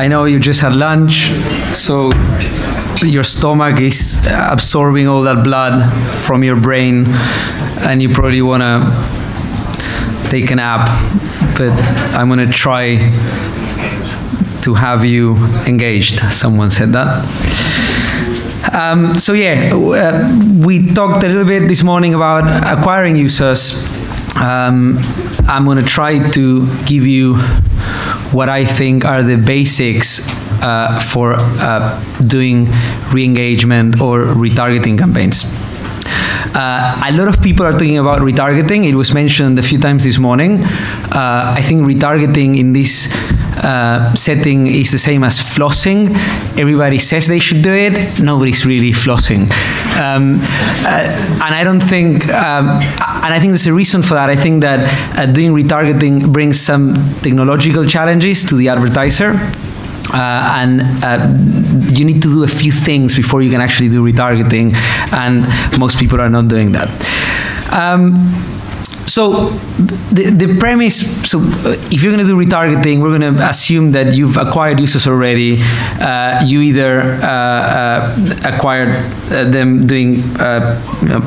I know you just had lunch, so your stomach is absorbing all that blood from your brain, and you probably want to take a nap, but I'm going to try to have you engaged. Someone said that. So yeah, we talked a little bit this morning about acquiring users. I'm going to try to give you what I think are the basics for doing re-engagement or retargeting campaigns. A lot of people are talking about retargeting. It was mentioned a few times this morning. I think retargeting in this setting is the same as flossing. Everybody says they should do it. Nobody's really flossing. And I don't think, and I think there's a reason for that. I think that doing retargeting brings some technological challenges to the advertiser. And you need to do a few things before you can actually do retargeting, and most people are not doing that. So the premise, so if you're going to do retargeting, we're going to assume that you've acquired users already. You either acquired them doing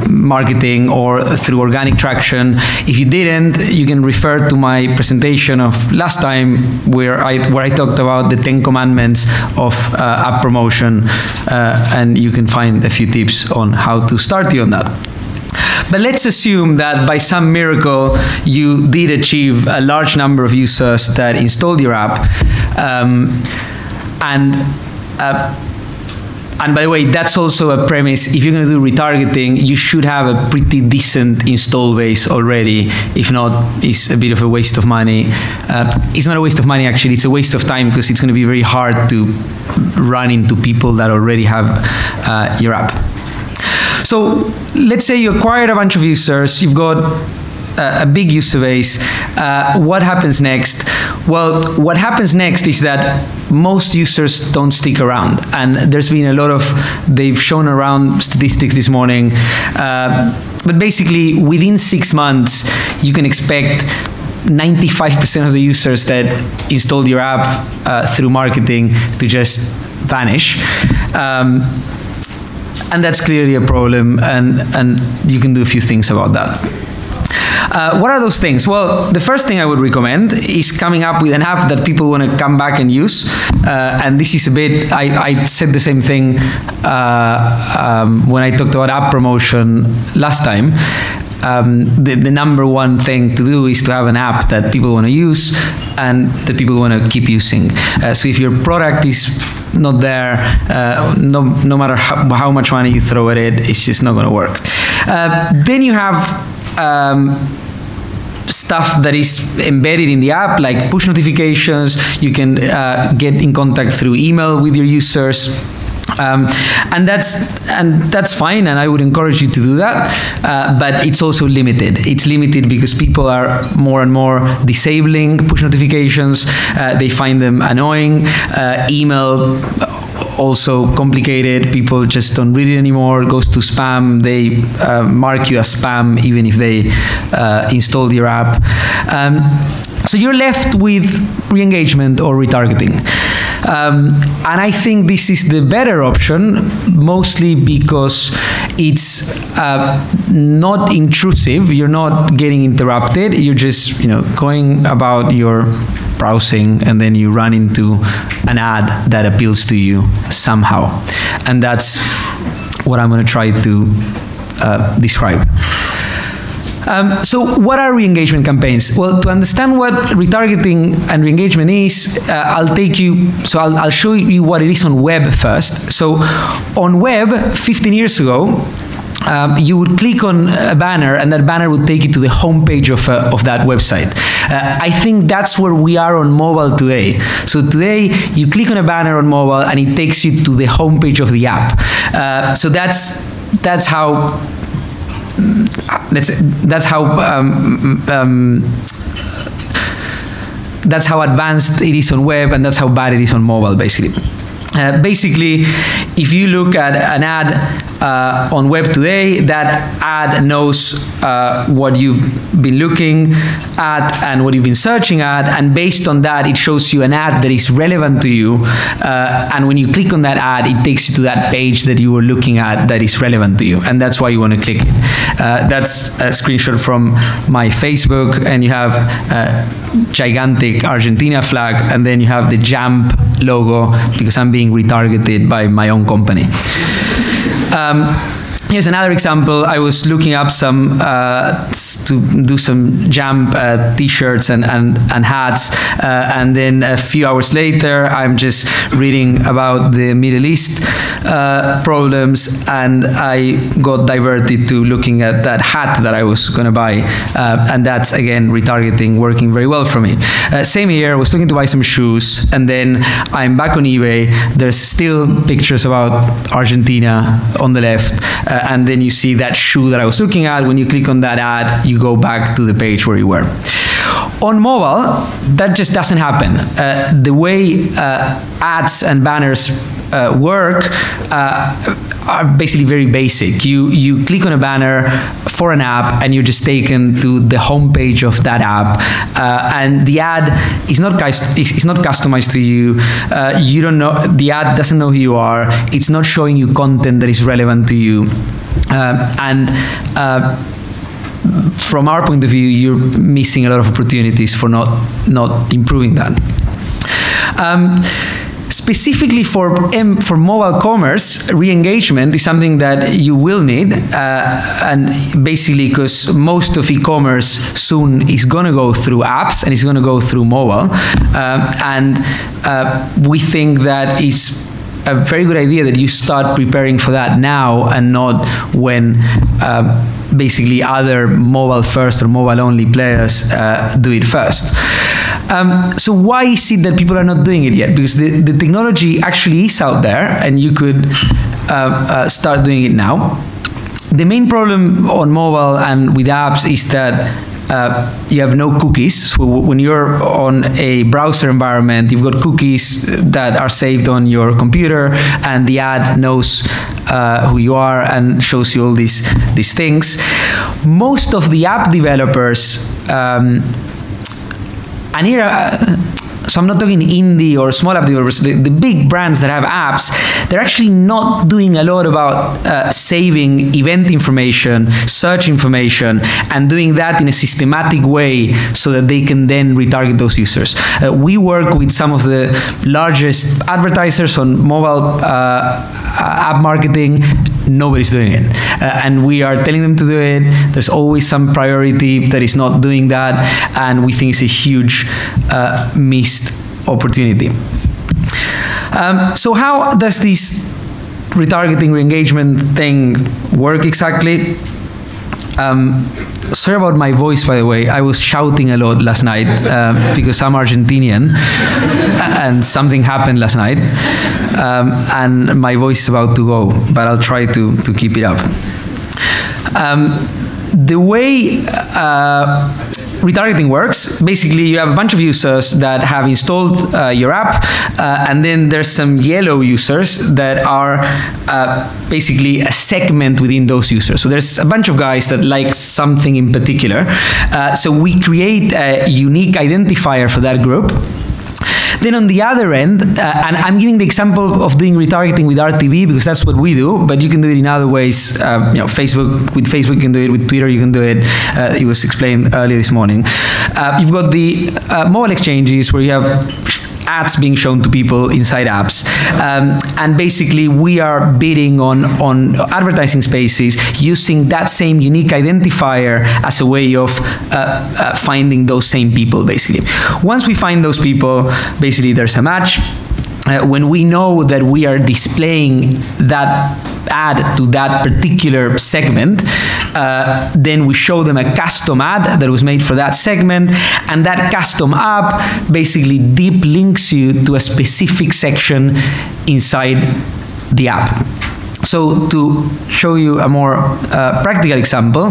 marketing or through organic traction. If you didn't, you can refer to my presentation of last time where I talked about the 10 commandments of app promotion, and you can find a few tips on how to start you on that. But let's assume that by some miracle you did achieve a large number of users that installed your app, and by the way, that's also a premise. If you're going to do retargeting, you should have a pretty decent install base already. If not, it's a bit of a waste of money. It's not a waste of money, actually. It's a waste of time, because it's going to be very hard to run into people that already have your app. So let's say you acquired a bunch of users, you've got a big user base. What happens next? Well, what happens next is that most users don't stick around. And there's been a lot of, they've shown around statistics this morning. But basically, within 6 months, you can expect 95% of the users that installed your app through marketing to just vanish. And that's clearly a problem, and you can do a few things about that. What are those things? Well, the first thing I would recommend is coming up with an app that people want to come back and use. And this is a bit, I said the same thing when I talked about app promotion last time. The number one thing to do is to have an app that people want to use and that people want to keep using. So if your product is not there, no matter how much money you throw at it, it's just not going to work. Then you have stuff that is embedded in the app, like push notifications. You can get in contact through email with your users. And that's fine, and I would encourage you to do that, but it's also limited. It's limited because people are more and more disabling push notifications. They find them annoying. Email, also complicated. People just don't read it anymore. It goes to spam. They mark you as spam even if they installed your app. So you're left with re-engagement or retargeting. And I think this is the better option, mostly because it's not intrusive. You're not getting interrupted. You're just, going about your browsing, and then you run into an ad that appeals to you somehow. And that's what I'm going to try to describe. So what are re-engagement campaigns? Well, to understand what retargeting and re-engagement is, I'll show you what it is on web first. So on web, 15 years ago, you would click on a banner, and that banner would take you to the homepage of that website. I think that's where we are on mobile today. So today, you click on a banner on mobile, and it takes you to the homepage of the app. So that's how. That's how advanced it is on web, and that's how bad it is on mobile, basically. Basically, if you look at an ad on web today, that ad knows what you've been looking at and what you've been searching at, and based on that, it shows you an ad that is relevant to you. And when you click on that ad, it takes you to that page that you were looking at that is relevant to you, and that's why you want to click it. That's a screenshot from my Facebook, and you have a gigantic Argentina flag, and then you have the Jump logo because I'm being retargeted by my own company. Here's another example. I was looking up some to do some Jump t-shirts and hats, and then a few hours later, I'm just reading about the Middle East problems, and I got diverted to looking at that hat that I was going to buy, and that's again retargeting, working very well for me. Same here. I was looking to buy some shoes, and then I'm back on eBay. There's still pictures about Argentina on the left. And then you see that shoe that I was looking at. When you click on that ad, you go back to the page where you were. On mobile, that just doesn't happen. The way ads and banners work are basically very basic. You click on a banner for an app, and you're just taken to the homepage of that app, and the ad is not customized to you. You don't know, the ad doesn't know who you are. It's not showing you content that is relevant to you, from our point of view, you're missing a lot of opportunities for not improving that. Specifically for mobile commerce, re-engagement is something that you will need, and basically because most of e-commerce soon is going to go through apps and it's going to go through mobile, and we think that it's a very good idea that you start preparing for that now and not when basically other mobile first or mobile only players do it first. So why is it that people are not doing it yet? Because the technology actually is out there, and you could start doing it now. The main problem on mobile and with apps is that you have no cookies. So when you're on a browser environment, you've got cookies that are saved on your computer, and the ad knows who you are and shows you all these things. Most of the app developers, and here, so I'm not talking indie or small app developers, the big brands that have apps, they're actually not doing a lot about saving event information, search information, and doing that in a systematic way so that they can then retarget those users. We work with some of the largest advertisers on mobile app marketing. Nobody's doing it. And we are telling them to do it. There's always some priority that is not doing that, and we think it's a huge missed opportunity. So how does this retargeting, re-engagement thing work exactly? Sorry about my voice, by the way. I was shouting a lot last night because I'm Argentinian and something happened last night, and my voice is about to go, but I'll try to keep it up. The way retargeting works, basically you have a bunch of users that have installed your app, and then there's some yellow users that are basically a segment within those users. So there's a bunch of guys that like something in particular. So we create a unique identifier for that group. Then on the other end, and I'm giving the example of doing retargeting with RTB because that's what we do, but you can do it in other ways. With Facebook you can do it, with Twitter you can do it. It was explained earlier this morning. You've got the mobile exchanges where you have ads being shown to people inside apps, and basically we are bidding on advertising spaces using that same unique identifier as a way of finding those same people, basically. Once we find those people, basically there's a match. When we know that we are displaying that ad to that particular segment, then we show them a custom ad that was made for that segment, and that custom app basically deep links you to a specific section inside the app. So to show you a more practical example,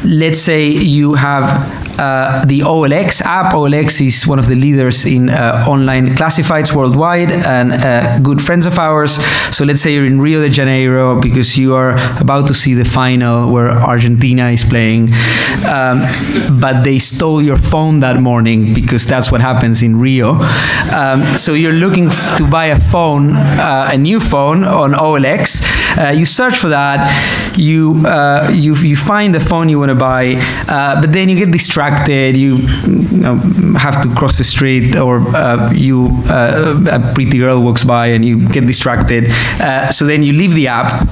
let's say you have the OLX app. OLX is one of the leaders in online classifieds worldwide and good friends of ours. So let's say you're in Rio de Janeiro because you are about to see the final where Argentina is playing, but they stole your phone that morning because that's what happens in Rio. So you're looking to buy a phone, a new phone on OLX. You search for that, you find the phone you want to buy, but then you get distracted. You have to cross the street, or a pretty girl walks by and you get distracted. So then you leave the app.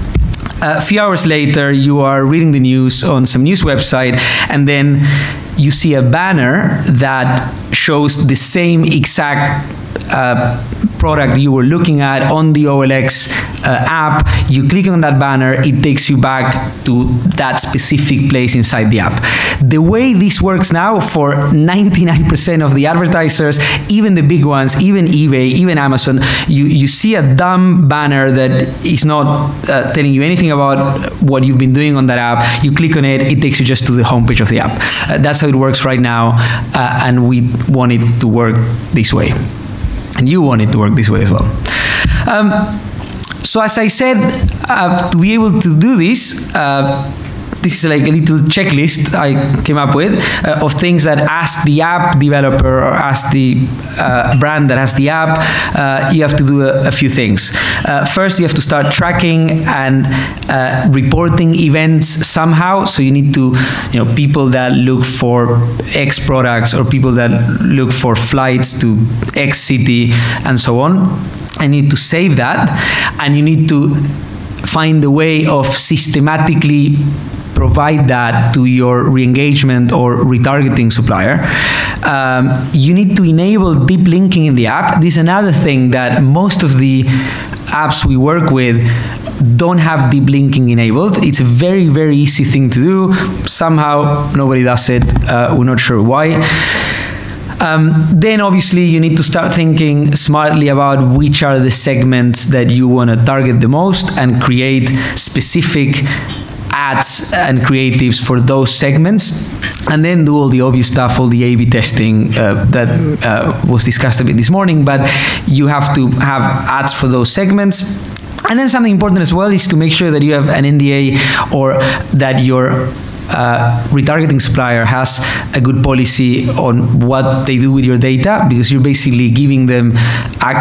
A few hours later, you are reading the news on some news website, and then you see a banner that shows the same exact product you were looking at on the OLX app. You click on that banner, it takes you back to that specific place inside the app. The way this works now for 99% of the advertisers, even the big ones, even eBay, even Amazon, you see a dumb banner that is not telling you anything about what you've been doing on that app. You click on it, it takes you just to the homepage of the app. That's how it works right now, and we want it to work this way. And you want it to work this way as well. So as I said, to be able to do this, this is like a little checklist I came up with of things that as the app developer or as the brand that has the app, you have to do a few things. First, you have to start tracking and reporting events somehow. So you need to, people that look for X products or people that look for flights to X city and so on. I need to save that, and you need to find a way of systematically provide that to your re-engagement or retargeting supplier. You need to enable deep linking in the app. This is another thing that most of the apps we work with don't have deep linking enabled. It's a very, very easy thing to do. Somehow nobody does it. We're not sure why. Then obviously you need to start thinking smartly about which are the segments that you want to target the most and create specific ads and creatives for those segments, and then do all the obvious stuff, all the A/B testing that was discussed a bit this morning. But you have to have ads for those segments. And then something important as well is to make sure that you have an NDA, or that your retargeting supplier has a good policy on what they do with your data, because you're basically giving them,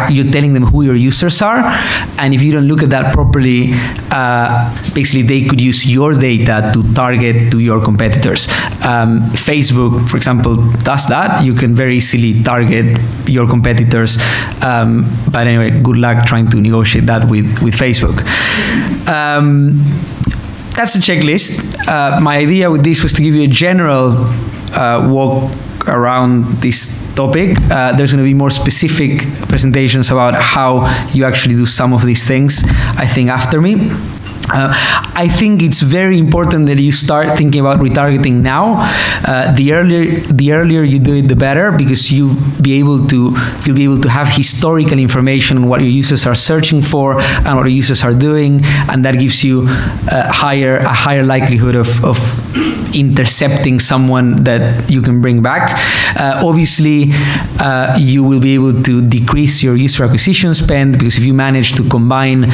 you're telling them who your users are, and if you don't look at that properly, basically they could use your data to target to your competitors. Facebook, for example, does that. You can very easily target your competitors, but anyway, good luck trying to negotiate that with Facebook. That's the checklist. My idea with this was to give you a general walk around this topic. There's going to be more specific presentations about how you actually do some of these things, I think, after me. I think it's very important that you start thinking about retargeting now. The earlier you do it, the better, because you'll be able to have historical information on what your users are searching for and what your users are doing, and that gives you a higher likelihood of intercepting someone that you can bring back. Obviously, you will be able to decrease your user acquisition spend, because if you manage to combine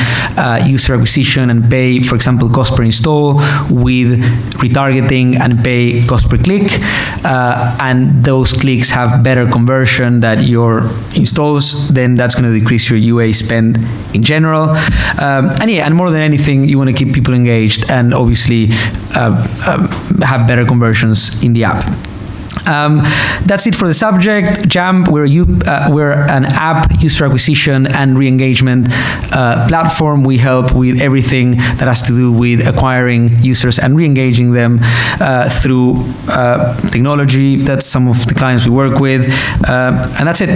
user acquisition and pay, for example, cost per install with retargeting and pay cost per click, and those clicks have better conversion than your installs, then that's going to decrease your UA spend in general. And more than anything, you want to keep people engaged and obviously have better conversions in the app. That's it for the subject. Jamp, we're an app user acquisition and re-engagement platform. We help with everything that has to do with acquiring users and re-engaging them through technology. That's some of the clients we work with, and that's it.